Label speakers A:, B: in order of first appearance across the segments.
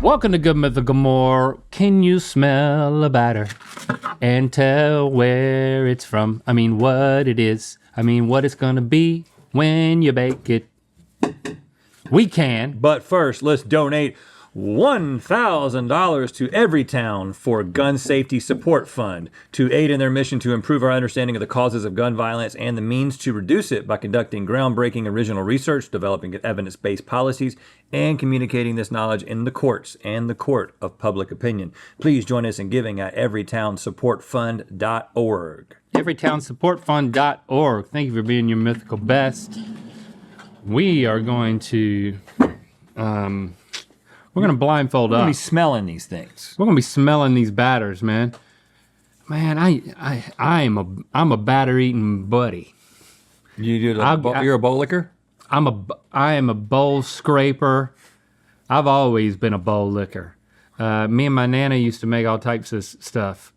A: Welcome to Good Mythical More. Can you smell a batter and tell where it's from? I mean, what it is. I mean, what it's gonna be when you bake it. We can.
B: But first, let's donate $1,000 to Everytown for Gun Safety Support Fund to aid in their mission to improve our understanding of the causes of gun violence and the means to reduce it by conducting groundbreaking original research, developing evidence-based policies, and communicating this knowledge in the courts and the court of public opinion. Please join us in giving at everytownsupportfund.org.
A: Everytownsupportfund.org. Thank you for being your mythical best. We are going to, we're gonna blindfold
B: We're
A: up.
B: gonna be smelling these things.
A: We're gonna be smelling these batters, man. Man, I'm a batter eating buddy.
B: You're a bowl licker?
A: I am a bowl scraper. I've always been a bowl licker. Me and my nana used to make all types of stuff.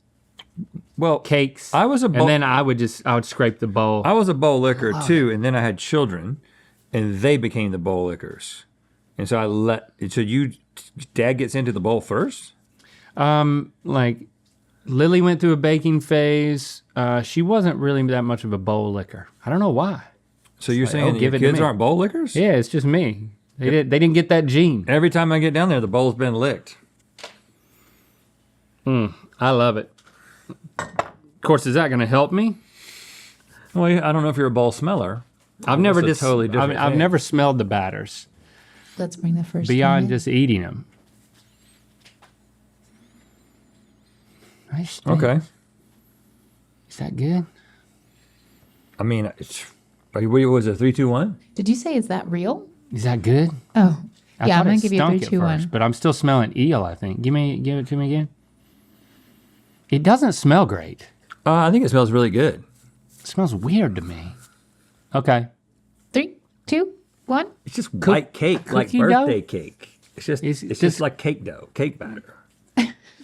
B: Well,
A: Cakes.
B: I was a bowl,
A: and then I would scrape the bowl.
B: I was a bowl licker too, and then I had children, and they became the bowl lickers. And so Dad gets into the bowl first?
A: Like Lily went through a baking phase. She wasn't really that much of a bowl licker. I don't know why.
B: So you're saying that your kids aren't bowl lickers?
A: Yeah, it's just me. They didn't get that gene.
B: Every time I get down there, the bowl's been licked.
A: I love it. Of course, is that gonna help me?
B: Well, I don't know if you're a bowl smeller.
A: I've never
B: That's a totally different
A: I've
B: thing.
A: never smelled the batters
C: Let's bring the first
A: beyond
C: one in.
A: just eating them. Nice.
B: Okay.
A: Is that good?
B: I mean, what was it, 3, 2, 1?
C: Did you say is that real?
A: Is that good?
C: Oh,
A: I
C: yeah. I'm
A: thought
C: gonna
A: it
C: give you a
A: stunk
C: 3,
A: at
C: 2,
A: first,
C: 1.
A: but I'm still smelling eel. I think. Give it to me again. It doesn't smell great.
B: I think it smells really good.
A: It smells weird to me. Okay.
C: 3, 2, 1.
B: It's just white cake, like
A: cookie
B: birthday
A: dough?
B: cake. It's just
A: Is
B: it's
A: this-
B: just like cake dough, cake batter.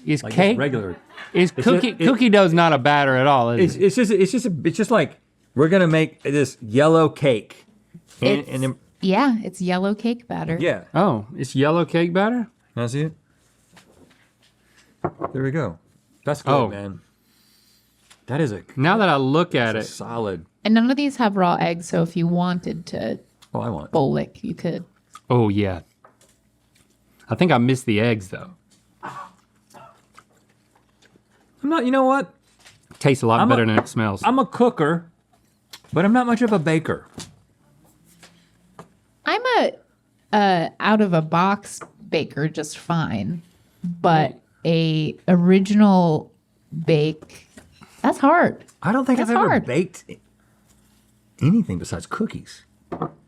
A: Is
B: Like
A: cake
B: just regular.
A: is cookie dough's not a batter at all, is it?
B: It's just like we're gonna make this yellow cake. And then,
C: Yeah, it's yellow cake batter.
B: yeah.
A: Oh, it's yellow cake batter?
B: Can I see it? There we go. That's good,
A: Oh.
B: man. That is a
A: Now that I look at it,
B: solid.
C: And none of these have raw eggs, so if you wanted to
B: Oh, I want.
C: bowl lick, you could.
A: oh yeah. I think I missed the eggs though.
B: I'm not. You know what?
A: Tastes a lot better than it smells.
B: I'm a cooker, but I'm not much of a baker.
C: I'm a out of a box baker just fine, but a original bake, that's hard.
B: I don't think
C: That's
B: I've ever
C: hard.
B: baked anything besides cookies.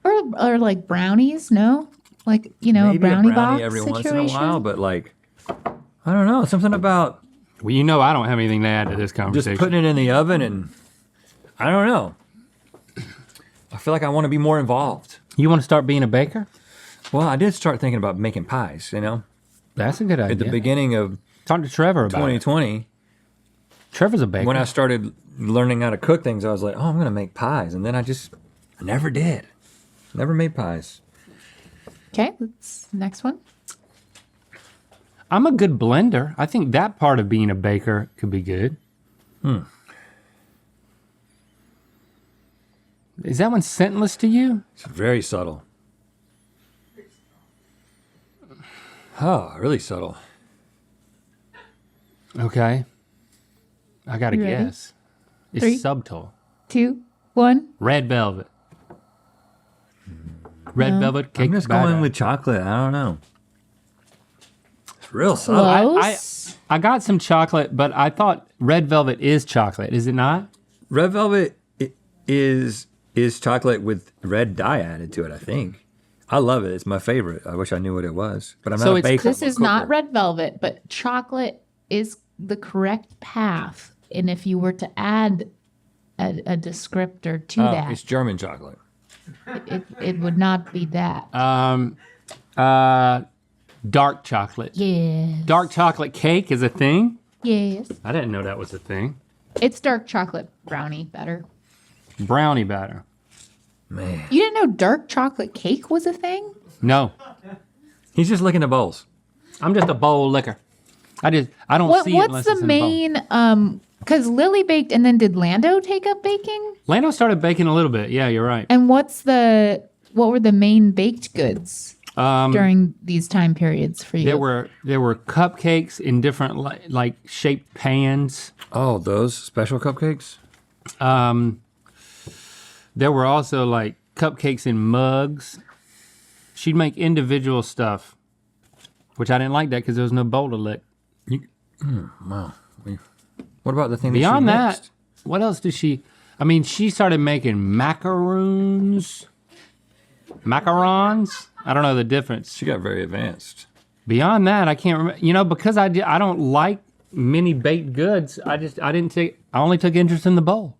C: Or like brownies, no? Like,
B: Maybe
C: a brownie box
B: every
C: situation.
B: once in a while, but like, I don't know, something about
A: Well, you know I don't have anything to add to this
B: just
A: conversation.
B: putting it in the oven and I don't know. I feel like I want to be more involved.
A: You want to start being a baker?
B: Well, I did start thinking about making pies,
A: That's a good idea.
B: at the beginning of
A: Talk to Trevor about it.
B: 2020.
A: Trevor's a baker.
B: When I started learning how to cook things, I was like, oh, I'm going to make pies. And then I just never did. Never made pies.
C: Okay, let's next one.
A: I'm a good blender. I think that part of being a baker could be good. Is that one scentless to you?
B: It's very subtle. Oh, really subtle.
A: Okay. I got to
C: You ready?
A: guess. It's
C: 3.
A: subtle.
C: 2, 1.
A: Red velvet. Red velvet cake
B: I'm just
A: batter.
B: going with chocolate. I don't know. It's real subtle.
C: Close.
A: I got some chocolate, but I thought red velvet is chocolate. Is it not?
B: Red velvet is chocolate with red dye added to it, I think. I love it. It's my favorite. I wish I knew what it was, but I'm
A: So
B: not a
A: it's-
B: baker.
C: This is not red velvet, but chocolate is the correct path. And if you were to add a descriptor to that,
B: It's German chocolate.
C: it would not be that.
A: Dark chocolate.
C: Yes.
A: Dark chocolate cake is a thing?
C: Yes.
A: I didn't know that was a thing.
C: It's dark chocolate brownie better.
A: Brownie batter.
B: Man.
C: You didn't know dark chocolate cake was a thing?
A: No.
B: He's just licking the bowls.
A: I'm just a bowl licker. I don't see it unless
C: What's
A: it's
C: the
A: in a bowl.
C: main? Because Lily baked, and then did Lando take up baking?
A: Lando started baking a little bit. Yeah, you're right.
C: And what were the main baked goods during these time periods for you?
A: There were cupcakes in different like shaped pans.
B: Oh, those special cupcakes?
A: There were also like cupcakes in mugs. She'd make individual stuff, which I didn't like that because there was no bowl to lick.
B: Wow. What about the thing
A: Beyond
B: that she
A: that,
B: mixed?
A: what else did she? I mean, she started making macarons. Macarons? I don't know the difference.
B: She got very advanced.
A: Beyond that, I can't remember. You know, because I don't like many baked goods. I only took interest in the bowl.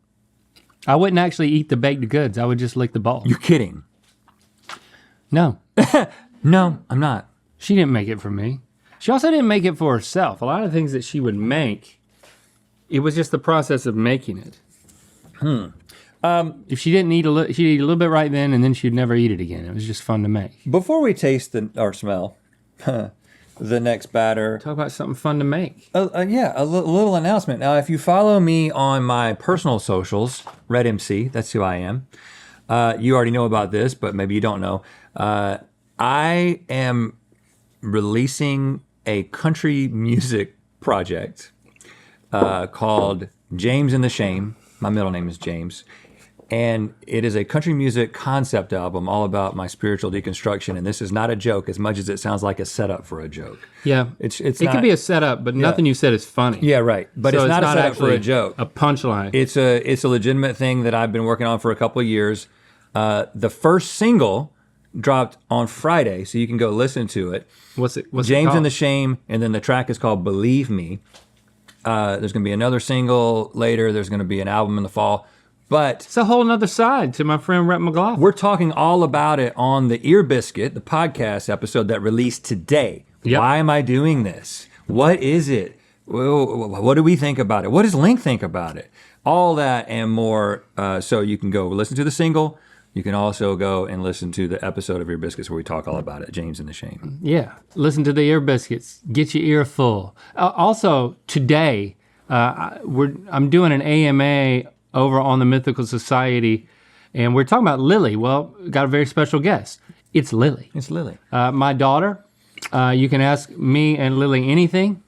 A: I wouldn't actually eat the baked goods. I would just lick the bowl.
B: You're kidding.
A: No,
B: No, I'm not.
A: she didn't make it for me. She also didn't make it for herself. A lot of things that she would make, it was just the process of making it. If she didn't eat she'd eat a little bit right then, and then she'd never eat it again. It was just fun to make.
B: Before we taste or smell the next batter,
A: Talk about something fun to make.
B: a little announcement. Now, if you follow me on my personal socials, Red MC, that's who I am. You already know about this, but maybe you don't know. I am releasing a country music project called James and the Shame. My middle name is James. And it is a country music concept album all about my spiritual deconstruction. And this is not a joke as much as it sounds like a setup for a joke.
A: Yeah,
B: It
A: it could be a setup, but nothing you said is funny.
B: Yeah, right. But
A: So
B: it's not a setup for
A: actually
B: a joke.
A: A punchline.
B: It's a legitimate thing that I've been working on for a couple of years. The first single dropped on Friday, so you can go listen to it.
A: What's it
B: James
A: called?
B: and the Shame, and then the track is called Believe Me. There's going to be another single later. There's going to be an album in the fall. But
A: It's a whole nother side to my friend Rhett McLaughlin.
B: we're talking all about it on the Ear Biscuit, the podcast episode that released today.
A: Yep.
B: Why am I doing this? What is it? What do we think about it? What does Link think about it? All that and more. So you can go listen to the single. You can also go and listen to the episode of Ear Biscuits where we talk all about it, James and the Shame.
A: Yeah, listen to the Ear Biscuits. Get your ear full. Also, today, I'm doing an AMA over on the Mythical Society, and we're talking about Lily. Well, got a very special guest. It's Lily.
B: It's Lily.
A: My daughter. You can ask me and Lily anything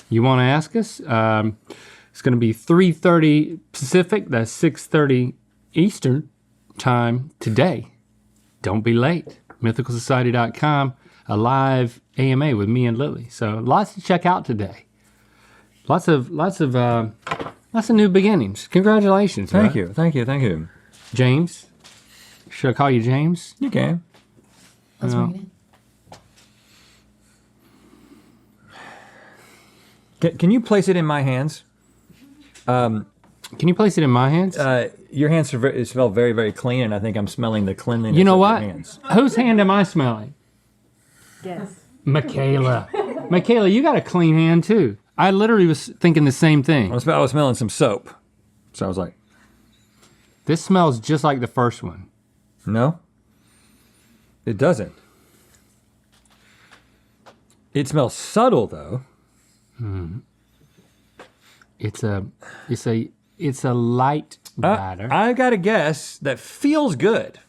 A: you want to ask us. It's going to be 3:30 Pacific. That's 6:30 Eastern time today. Don't be late. MythicalSociety.com. A live AMA with me and Lily. So lots to check out today. Lots of new beginnings. Congratulations.
B: Thank
A: right?
B: you. Thank you. Thank you.
A: James. Should I call you James?
B: You can.
C: Let's bring it in.
B: Can you place it in my hands?
A: Can you place it in my hands?
B: Your hands smell very, very clean, and I think I'm smelling the cleanliness
A: You know
B: of
A: what?
B: your hands.
A: Whose hand am I smelling?
D: Yes.
A: Michaela. Michaela, you got a clean hand too. I literally was thinking the same thing.
B: I was smelling some soap. So I was like,
A: This smells just like the first one.
B: no, it doesn't. It smells subtle though.
A: It's a light batter.
B: I got a guess that feels good.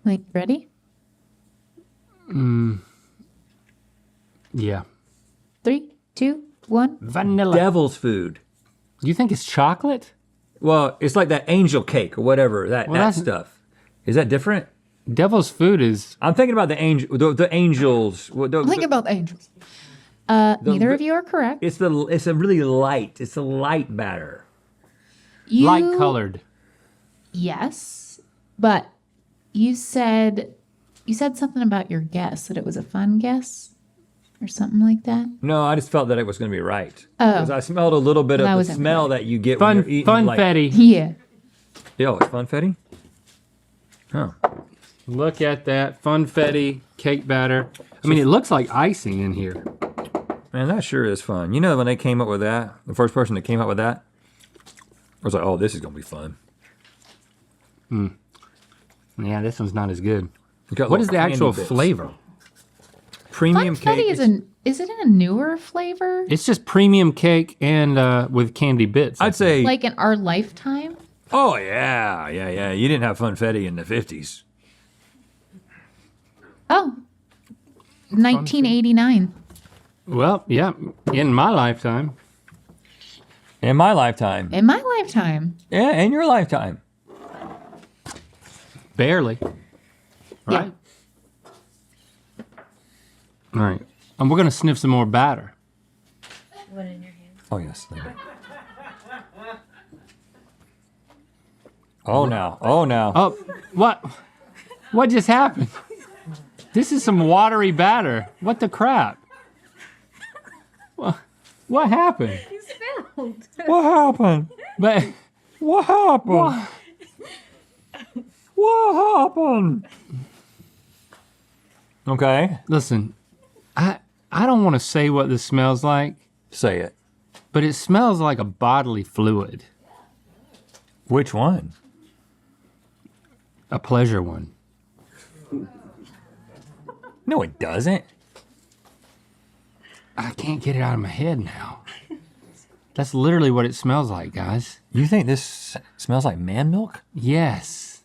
C: Like, ready?
A: Yeah.
C: 3, 2, 1.
A: Vanilla.
B: Devil's food.
A: You think it's chocolate?
B: Well, it's like that angel cake or whatever, that
A: that's-
B: stuff. Is that different?
A: Devil's food is
B: I'm thinking about the angels.
C: Think about the angels. Neither of you are correct.
B: It's a really light. It's a light batter.
C: You,
A: light colored.
C: Yes, but you said something about your guess, that it was a fun guess or something like that.
B: No, I just felt that it was going to be right.
C: Oh.
B: Because I smelled a little bit
C: That
B: of the
C: was
B: smell that you get when you're eating.
A: Funfetti.
C: Yeah.
B: Yo, it's funfetti? Oh.
A: Look at that funfetti cake batter. I mean, it looks like icing in here.
B: Man, that sure is fun. You know, when they came up with that, the first person that came up with that, I was like, oh, this is going to be fun.
A: Yeah, this one's not as good.
B: It's got
A: What
B: little
A: is the
B: candy
A: actual
B: bits.
A: flavor?
B: Premium
C: Funfetti
B: cake.
C: is it a newer flavor?
A: It's just premium cake and with candy bits.
B: I'd say.
C: Like in our lifetime?
B: Oh yeah. You didn't have funfetti in the 50s.
C: Oh, 1989.
A: Well, yeah, in my lifetime.
B: In my lifetime.
C: In my lifetime.
B: Yeah, in your lifetime.
A: Barely. Right? All right. And we're going to sniff some more batter.
D: One in your hand.
B: Oh yes. Thank you. Oh now.
A: Oh, what? What just happened? This is some watery batter. What the crap? What happened?
D: You spilled.
B: What happened?
A: But
B: What happened? What happened? Okay.
A: listen, I don't want to say what this smells like,
B: Say it.
A: but it smells like a bodily fluid,
B: Which one?
A: a pleasure one.
B: No, it doesn't.
A: I can't get it out of my head now. That's literally what it smells like, guys.
B: You think this smells like man milk?
A: Yes.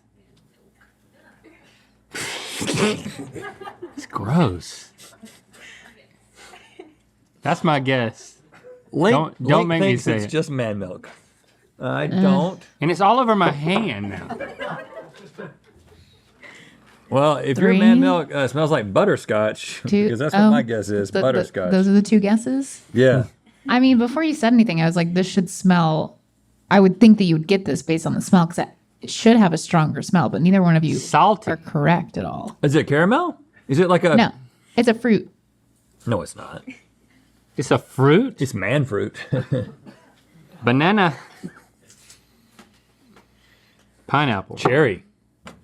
A: It's gross. That's my guess. Don't make me
B: thinks
A: say
B: it's
A: it.
B: just man milk. I don't.
A: And it's all over my hand now.
B: Well, if
C: Three.
B: your man milk smells like butterscotch,
C: Two.
B: because that's what
C: Oh,
B: my guess is, butterscotch.
C: Those are the two guesses?
B: Yeah.
C: I mean, before you said anything, I was like, this should smell. I would think that you would get this based on the smell because it should have a stronger smell, but neither one of you
A: Salty.
C: are correct at all.
B: Is it caramel? Is it like a...
C: No, it's a fruit.
B: No, it's not.
A: It's a fruit?
B: It's man fruit.
A: Banana. Pineapple.
B: Cherry.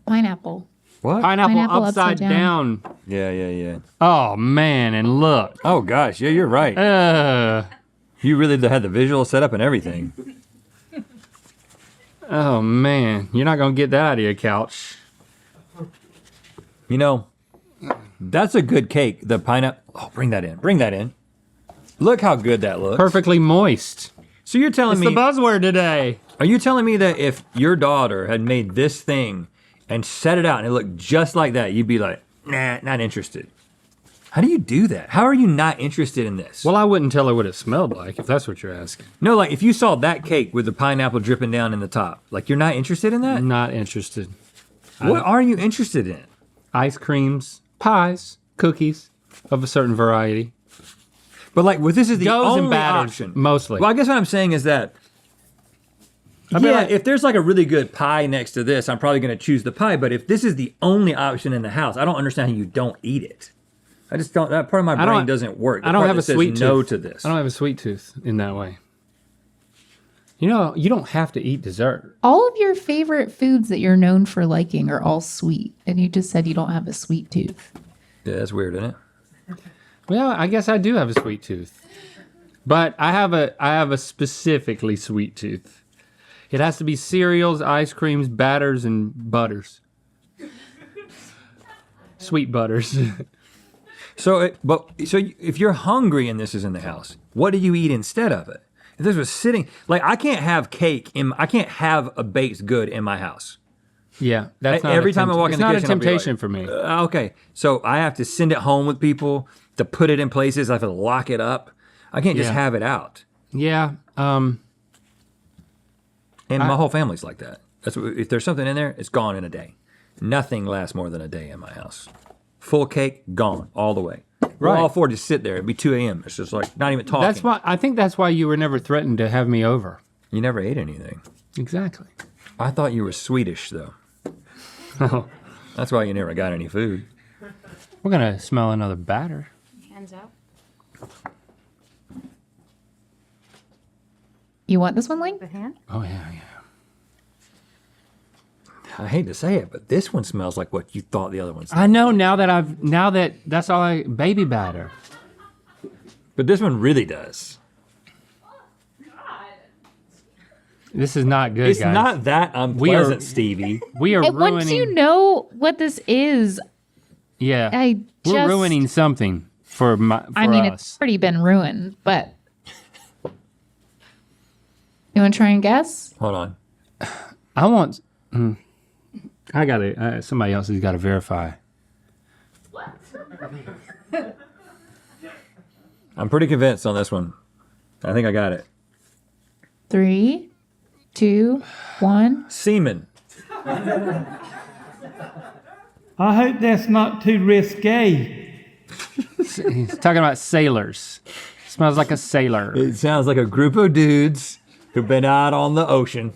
C: Pineapple.
B: What?
A: Pineapple,
C: Pineapple
A: upside
C: upside
A: down.
B: Yeah.
A: Oh, man, and look.
B: Oh, gosh. Yeah, you're right. You really had the visual set up and everything.
A: Oh, man. You're not going to get that out of your couch.
B: You know, that's a good cake. The pineapple... Oh, bring that in. Look how good that looks.
A: Perfectly moist.
B: So you're telling
A: It's
B: me...
A: the buzzword today.
B: Are you telling me that if your daughter had made this thing and set it out and it looked just like that, you'd be like, nah, not interested? How do you do that? How are you not interested in this?
A: Well, I wouldn't tell her what it smelled like, if that's what you're asking.
B: No, like if you saw that cake with the pineapple dripping down in the top, like you're not interested in that?
A: I'm not interested.
B: What are you interested in?
A: Ice creams, pies, cookies of a certain variety.
B: But like, this is the
A: Doughs
B: only
A: and batters,
B: option.
A: mostly.
B: Well, I guess what I'm saying is that,
A: mean, like-
B: if there's like a really good pie next to this, I'm probably gonna choose the pie. But if this is the only option in the house, I don't understand how you don't eat it. I just don't. That part of my brain doesn't work. The
A: I don't
B: part
A: have
B: that
A: a
B: says
A: sweet tooth.
B: no to this.
A: I don't have a sweet tooth in that way. You know, you don't have to eat dessert.
C: All of your favorite foods that you're known for liking are all sweet, and you just said you don't have a sweet tooth.
B: Yeah, that's weird, isn't it?
A: Well, I guess I do have a sweet tooth. But I have a specifically sweet tooth. It has to be cereals, ice creams, batters, and butters. Sweet butters.
B: So if you're hungry and this is in the house, what do you eat instead of it? If this was sitting, like I can't have I can't have a baked good in my house.
A: Yeah, that's not
B: Every
A: a
B: time I walk in the kitchen,
A: it's not a
B: I'll be like,
A: temptation for me.
B: Okay, so I have to send it home with people to put it in places. I have to lock it up. I can't just
A: Yeah.
B: have it out.
A: Yeah,
B: And my whole family's like that. If there's something in there, it's gone in a day. Nothing lasts more than a day in my house. Full cake, gone all the way. We're
A: Right.
B: all four just sit there. It'd be 2 a.m. It's just like not even talking.
A: that's why I think that's why you were never threatened to have me over.
B: You never ate anything.
A: Exactly.
B: I thought you were Swedish though. That's why you never got any food.
A: We're gonna smell another batter.
D: Hands out.
C: You want this one, Link?
D: The hand?
A: Oh yeah.
B: I hate to say it, but this one smells like what you thought the other one smelled.
A: I know now that that's all baby batter.
B: But this one really does.
A: This is not good,
B: It's
A: guys.
B: not that
A: We are-
B: unpleasant, Stevie.
A: We are
C: And
A: ruining.
C: once you know what this is,
A: Yeah.
C: I
A: We're
C: just
A: ruining something. for
C: I mean,
A: us.
C: it's already been ruined, but you want to try and guess?
B: Hold on.
A: I want. I got it. Somebody else has got to verify.
B: I'm pretty convinced on this one. I think I got it.
C: 3, 2, 1.
B: Semen.
E: I hope that's not too risque.
A: He's talking about sailors. Smells like a sailor.
B: It sounds like a group of dudes who've been out on the ocean.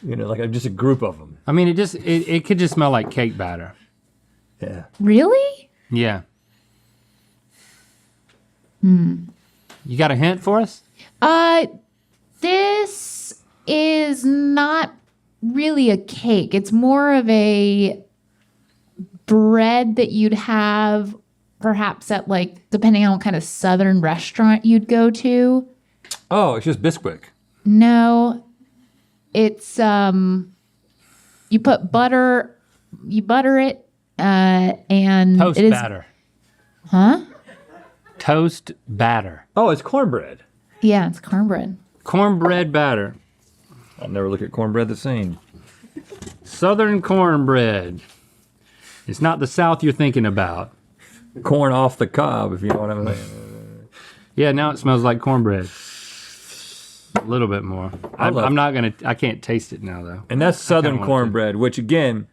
B: You know, like just a group of them.
A: I mean, it could just smell like cake batter.
B: Yeah.
C: Really?
A: Yeah. You got a hint for us?
C: This is not really a cake. It's more of a bread that you'd have perhaps at, like, depending on what kind of southern restaurant you'd go to.
B: Oh, it's just Bisquick.
C: No, it's you put butter, you butter it, and
A: Toast
C: it is,
A: batter.
C: huh?
A: Toast batter.
B: Oh, it's cornbread.
C: Yeah, it's cornbread.
A: Cornbread batter.
B: I never look at cornbread the same.
A: Southern cornbread. It's not the South you're thinking about.
B: Corn off the cob, if you know what I'm saying.
A: Yeah, now it smells like cornbread. A little bit more. I can't taste it now though.
B: And that's Southern
A: want to.
B: cornbread, which again,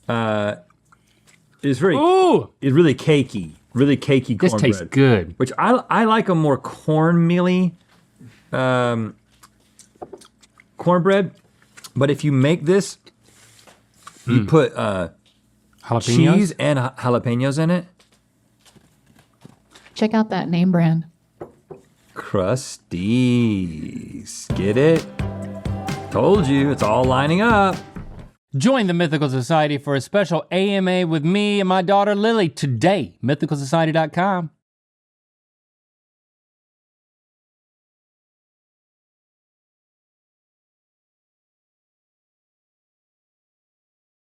B: is very,
A: Ooh!
B: is really cakey. Really cakey
A: This
B: cornbread.
A: tastes good.
B: Which I like a more cornmealy cornbread. But if you make this, you put
A: Jalapenos?
B: cheese and jalapenos in it.
C: Check out that name brand.
B: Crusties. Get it? Told you, it's all lining up.
A: Join the Mythical Society for a special AMA with me and my daughter Lily today. MythicalSociety.com.